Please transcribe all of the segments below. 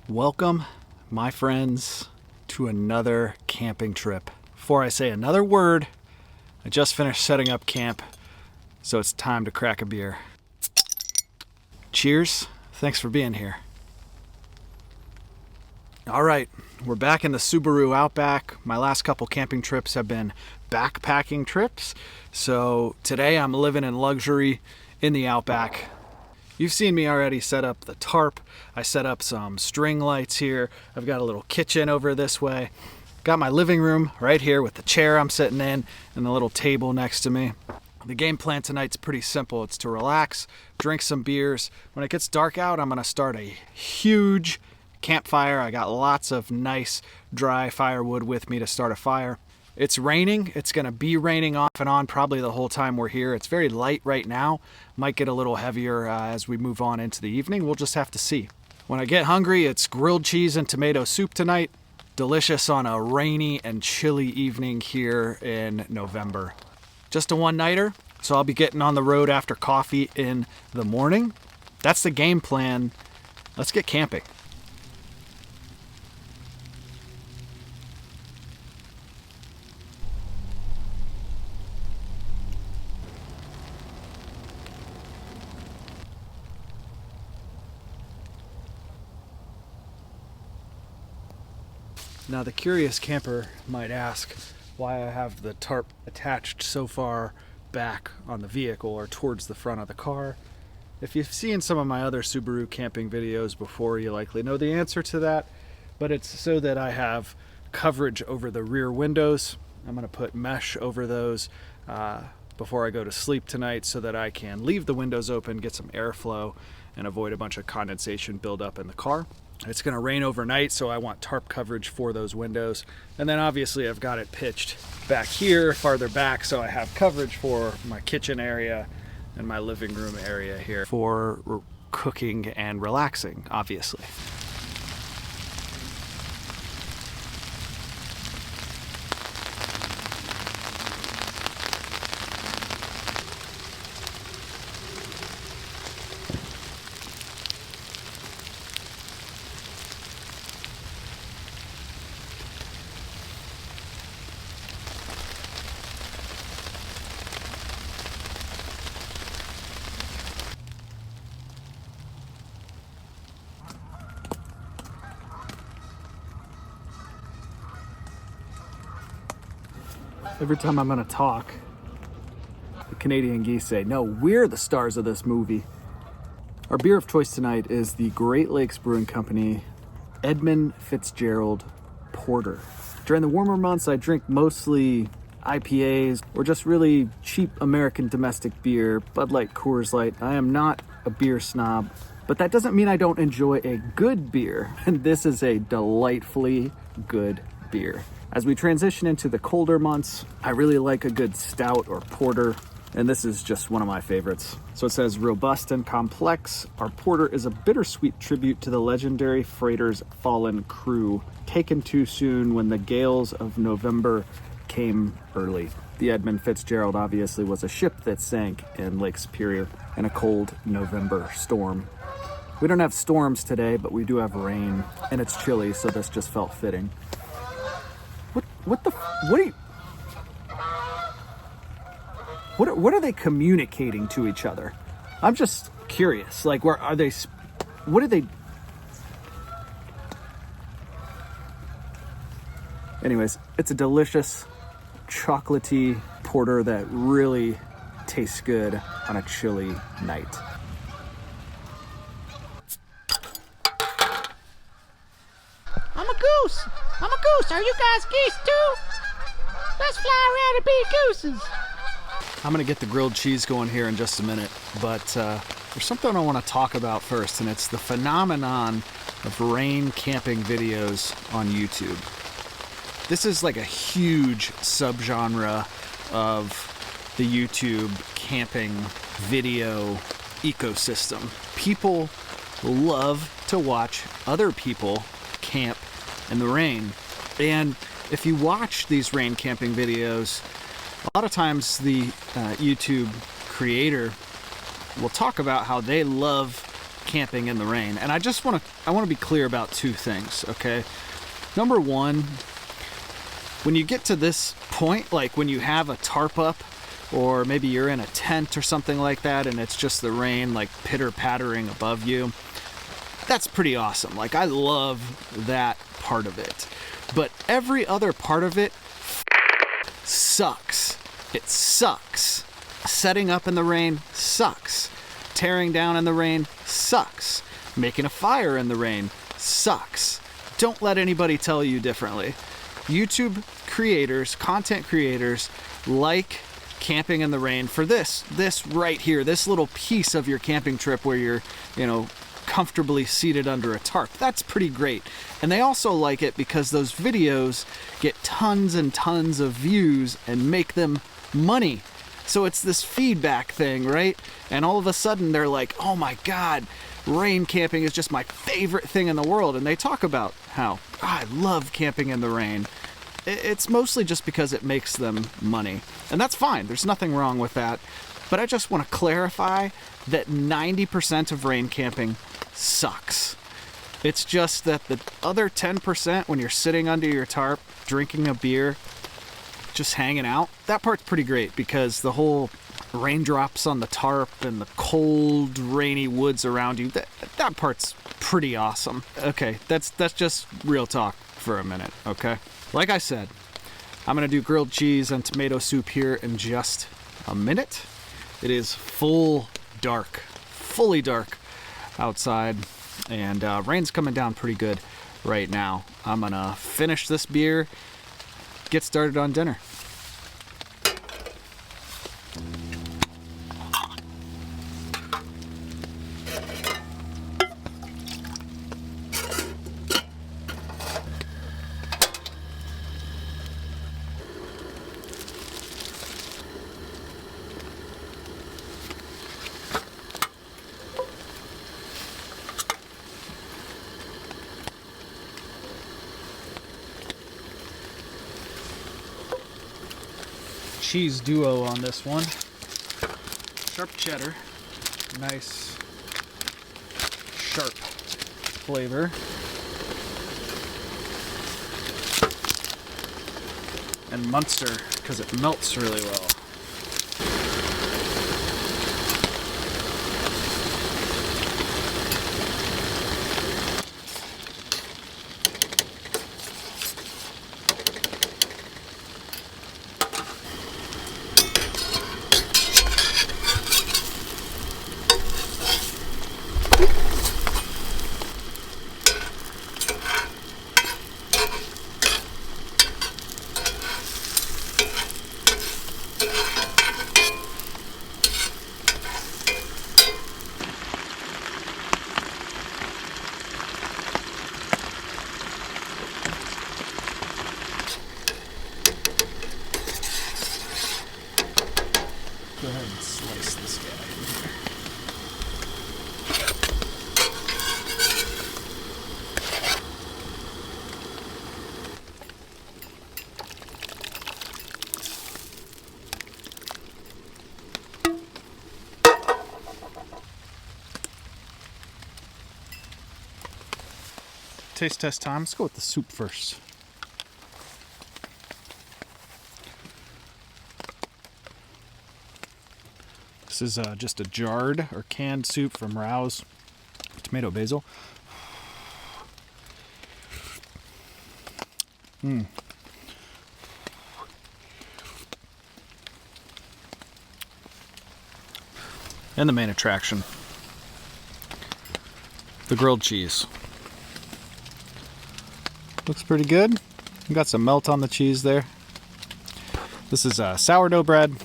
Welcome, my friends, to another camping trip. Before I say another word, I just finished setting up camp, so it's time to crack a beer. Cheers. Thanks for being here. All right, we're back in the Subaru Outback. My last couple camping trips have been backpacking trips, so today I'm living in luxury in the Outback. You've seen me already set up the tarp. I set up some string lights here. I've got a little kitchen over this way. Got my living room right here with the chair I'm sitting in and the little table next to me. The game plan tonight's pretty simple. It's to relax, drink some beers. When it gets dark out, I'm gonna start a huge campfire. I got lots of nice dry firewood with me to start a fire. It's raining. It's going to be raining off and on probably the whole time we're here. It's very light right now. Might get a little heavier as we move on into the evening. We'll just have to see. When I get hungry, it's grilled cheese and tomato soup tonight. Delicious on a rainy and chilly evening here in November. Just a one-nighter, so I'll be getting on the road after coffee in the morning. That's the game plan. Let's get camping. Now the curious camper might ask why I have the tarp attached so far back on the vehicle or towards the front of the car. If you've seen some of my other Subaru camping videos before, you likely know the answer to that, but it's so that I have coverage over the rear windows. I'm going to put mesh over those before I go to sleep tonight so that I can leave the windows open, get some airflow, and avoid a bunch of condensation buildup in the car. It's going to rain overnight, so I want tarp coverage for those windows. And then obviously I've got it pitched back here, farther back, so I have coverage for my kitchen area and my living room area here for cooking and relaxing, obviously. Every time I'm gonna talk, the Canadian geese say, no, we're the stars of this movie. Our beer of choice tonight is the Great Lakes Brewing Company Edmund Fitzgerald Porter. During the warmer months, I drink mostly IPAs or just really cheap American domestic beer, Bud Light, Coors Light. I am not a beer snob, but that doesn't mean I don't enjoy a good beer. And this is a delightfully good beer. As we transition into the colder months, I really like a good stout or porter, and this is just one of my favorites. So it says, robust and complex, our porter is a bittersweet tribute to the legendary freighter's fallen crew, taken too soon when the gales of November came early. The Edmund Fitzgerald obviously was a ship that sank in Lake Superior in a cold November storm. We don't have storms today, but we do have rain, and it's chilly, so this just felt fitting. What are they communicating to each other? I'm just curious. Like, what are they? Anyways, it's a delicious chocolatey porter that really tastes good on a chilly night. I'm a goose. Are you guys geese too? Let's fly around and be gooses. I'm gonna get the grilled cheese going here in just a minute, but there's something I want to talk about first, and it's the phenomenon of rain camping videos on YouTube. This is like a huge subgenre of the YouTube camping video ecosystem. People love to watch other people camp in the rain. And if you watch these rain camping videos, a lot of times the YouTube creator will talk about how they love camping in the rain. And I want to be clear about two things, okay? Number one, when you get to this point, like when you have a tarp up, or maybe you're in a tent or something like that, and it's just the rain like pitter-pattering above you, that's pretty awesome. Like, I love that part of it. But every other part of it sucks. It sucks. Setting up in the rain sucks. Tearing down in the rain sucks. Making a fire in the rain sucks. Don't let anybody tell you differently. YouTube creators, content creators, like camping in the rain for this right here, this little piece of your camping trip where you're, comfortably seated under a tarp. That's pretty great. And they also like it because those videos get tons and tons of views and make them money. So it's this feedback thing, right? And all of a sudden they're like, oh my God, rain camping is just my favorite thing in the world. And they talk about how, I love camping in the rain. It's mostly just because it makes them money. And that's fine. There's nothing wrong with that. But I just want to clarify that 90% of rain camping sucks. It's just that the other 10%, when you're sitting under your tarp, drinking a beer, just hanging out, that part's pretty great because the whole raindrops on the tarp and the cold, rainy woods around you, that part's pretty awesome. Okay, that's just real talk for a minute, okay? Like I said, I'm gonna do grilled cheese and tomato soup here in just a minute. It is fully dark outside, and rain's coming down pretty good right now. I'm gonna finish this beer, get started on dinner. Cheese duo on this one. Sharp cheddar, nice sharp flavor. And Munster, because it melts really well. Go ahead and slice this guy in here. Taste test time. Let's go with the soup first. This is just a jarred or canned soup from Rouse. Tomato basil. And the main attraction, the grilled cheese. Looks pretty good. Got some melt on the cheese there. This is sourdough bread.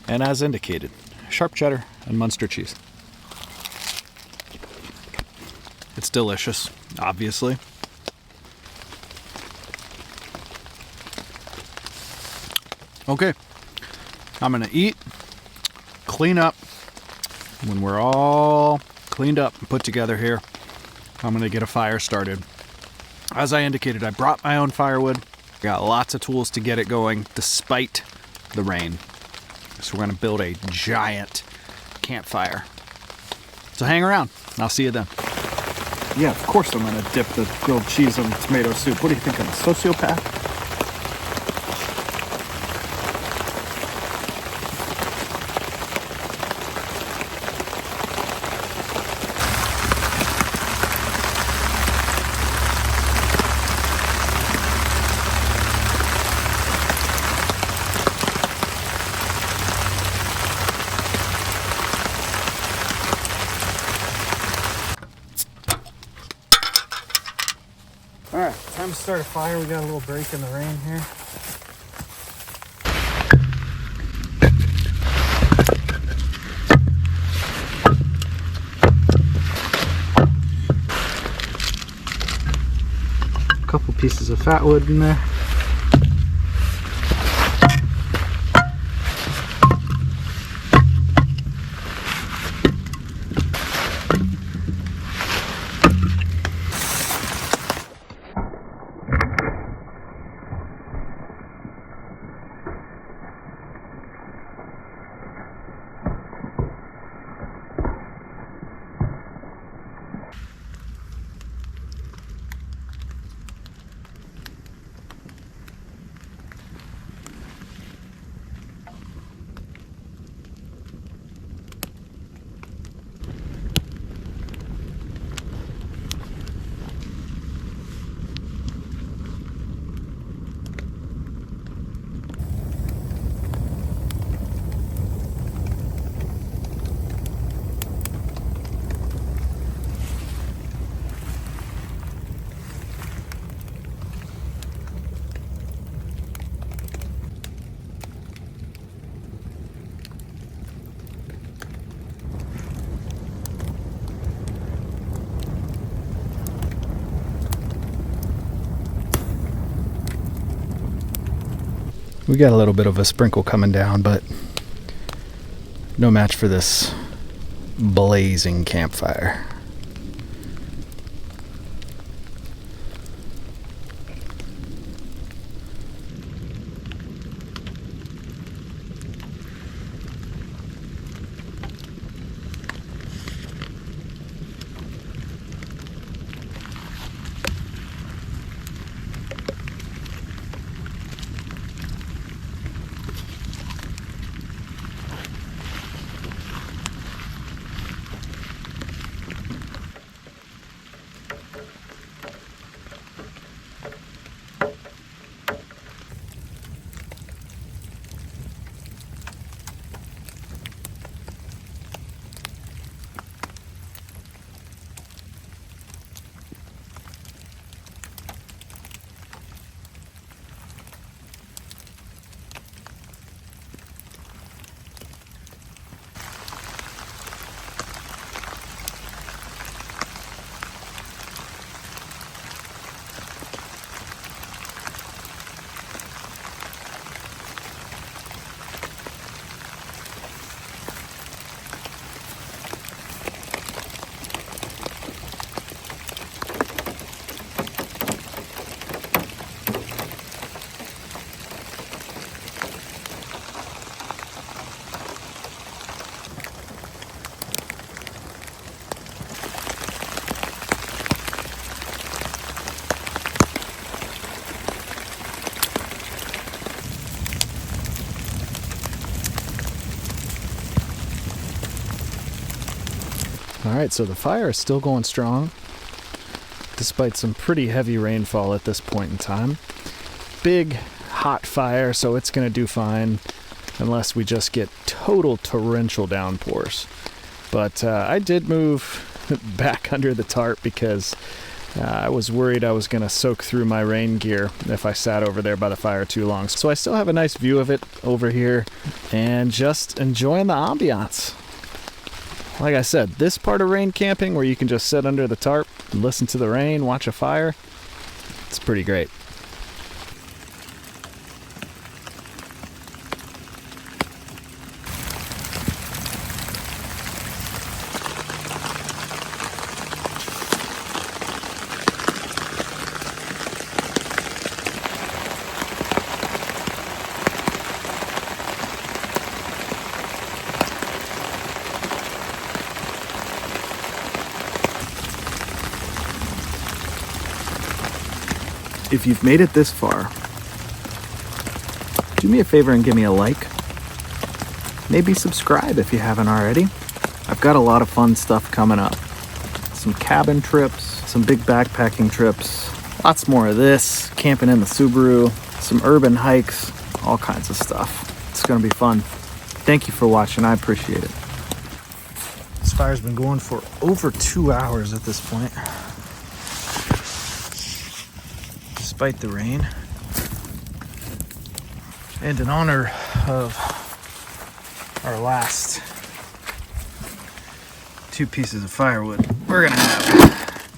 And as indicated, sharp cheddar and Munster cheese. It's delicious, obviously. Okay, I'm gonna eat, clean up. When we're all cleaned up and put together here, I'm gonna get a fire started. As I indicated, I brought my own firewood. Got lots of tools to get it going despite the rain. So we're gonna build a giant campfire. So hang around. I'll see you then. Yeah, of course I'm going to dip the grilled cheese in tomato soup. What do you think, I'm a sociopath? All right, time to start a fire. We got a little break in the rain here. A couple pieces of fat wood in there. We got a little bit of a sprinkle coming down, but no match for this blazing campfire. Alright, so the fire is still going strong, despite some pretty heavy rainfall at this point in time. Big, hot fire, so it's going to do fine, unless we just get total torrential downpours. But I did move back under the tarp because I was worried I was going to soak through my rain gear if I sat over there by the fire too long. So I still have a nice view of it over here, and just enjoying the ambiance. Like I said, this part of rain camping where you can just sit under the tarp and listen to the rain, watch a fire, it's pretty great. If you've made it this far, do me a favor and give me a like. Maybe subscribe if you haven't already. I've got a lot of fun stuff coming up. Some cabin trips, some big backpacking trips, lots more of this, camping in the Subaru, some urban hikes, all kinds of stuff. It's gonna be fun. Thank you for watching, I appreciate it. This fire's been going for over 2 hours at this point, despite the rain. And in honor of our last 2 pieces of firewood, we're gonna have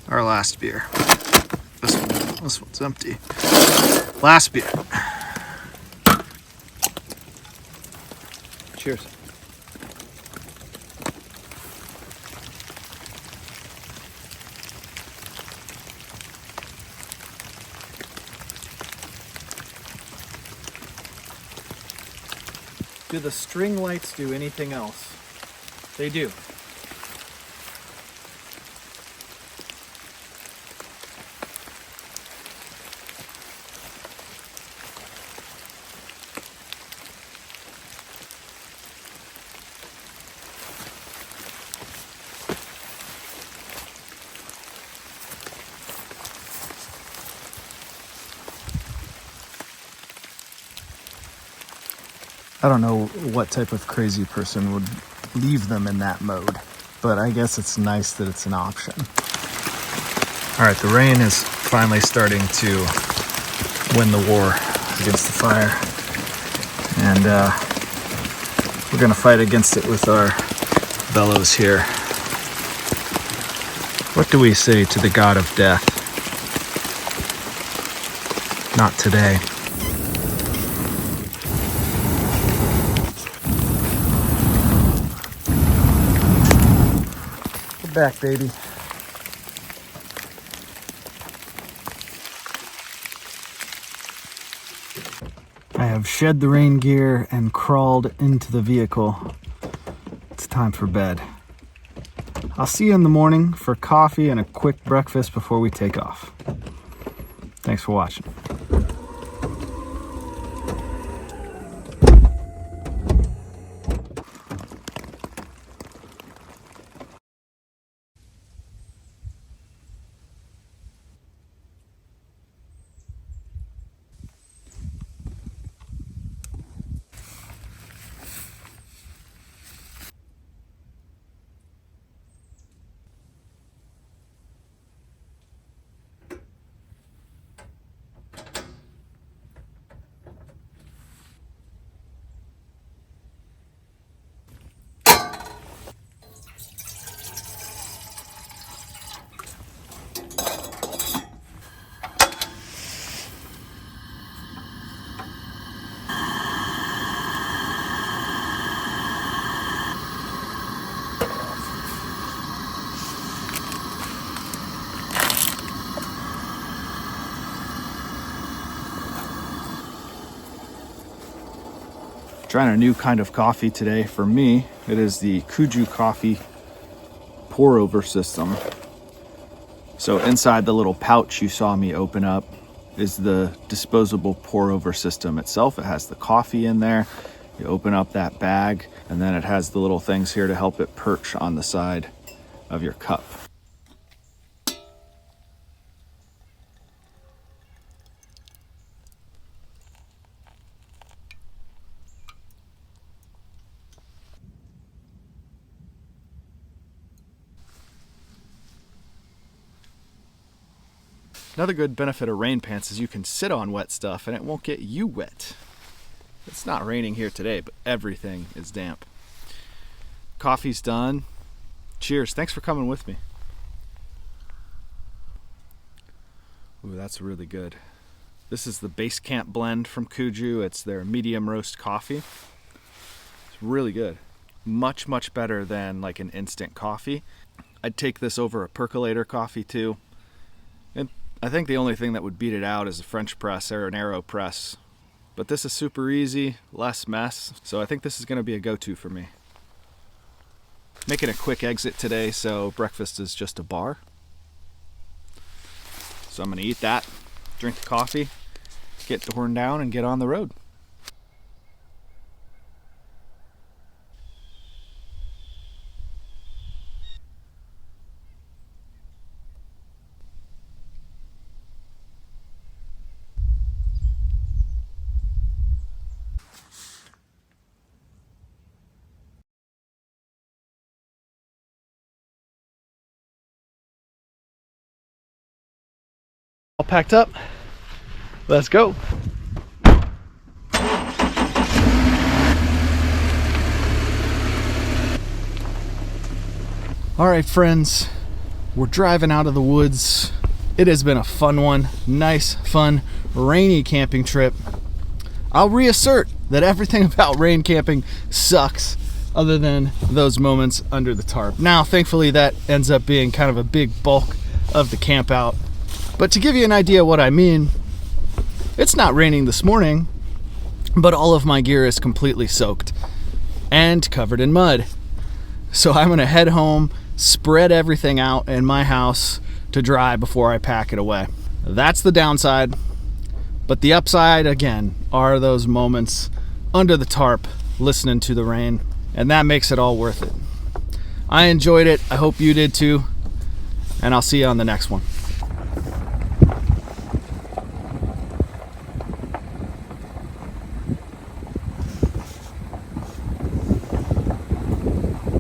our last beer. This one's empty. Last beer. Cheers. Do the string lights do anything else? They do. I don't know what type of crazy person would leave them in that mode, but I guess it's nice that it's an option. All right, the rain is finally starting to win the war against the fire, and we're gonna fight against it with our bellows here. What do we say to the god of death? Not today. Back, baby. I have shed the rain gear and crawled into the vehicle. It's time for bed. I'll see you in the morning for coffee and a quick breakfast before we take off. Thanks for watching. Trying a new kind of coffee today. For me, it is the Kuju coffee pour over system. So inside the little pouch you saw me open up is the disposable pour over system itself. It has the coffee in there. You open up that bag, and then it has the little things here to help it perch on the side of your cup. Another good benefit of rain pants is you can sit on wet stuff and it won't get you wet. It's not raining here today, but everything is damp. Coffee's done. Cheers. Thanks for coming with me. Ooh, that's really good. This is the Base Camp blend from Kuju. It's their medium roast coffee. It's really good. Much, much better than like an instant coffee. I'd take this over a percolator coffee too. And I think the only thing that would beat it out is a French press or an AeroPress. But this is super easy, less mess, so I think this is going to be a go-to for me. Making a quick exit today, so breakfast is just a bar. So I'm going to eat that, drink the coffee, get torn down, and get on the road. All packed up. Let's go. All right, friends, we're driving out of the woods. It has been a fun one. Nice, fun, rainy camping trip. I'll reassert that everything about rain camping sucks other than those moments under the tarp. Now, thankfully, that ends up being kind of a big bulk of the camp out. But to give you an idea what I mean, it's not raining this morning, but all of my gear is completely soaked and covered in mud. So I'm gonna head home, spread everything out in my house to dry before I pack it away. That's the downside. But the upside, again, are those moments under the tarp, listening to the rain, and that makes it all worth it. I enjoyed it. I hope you did too, and I'll see you on the next one.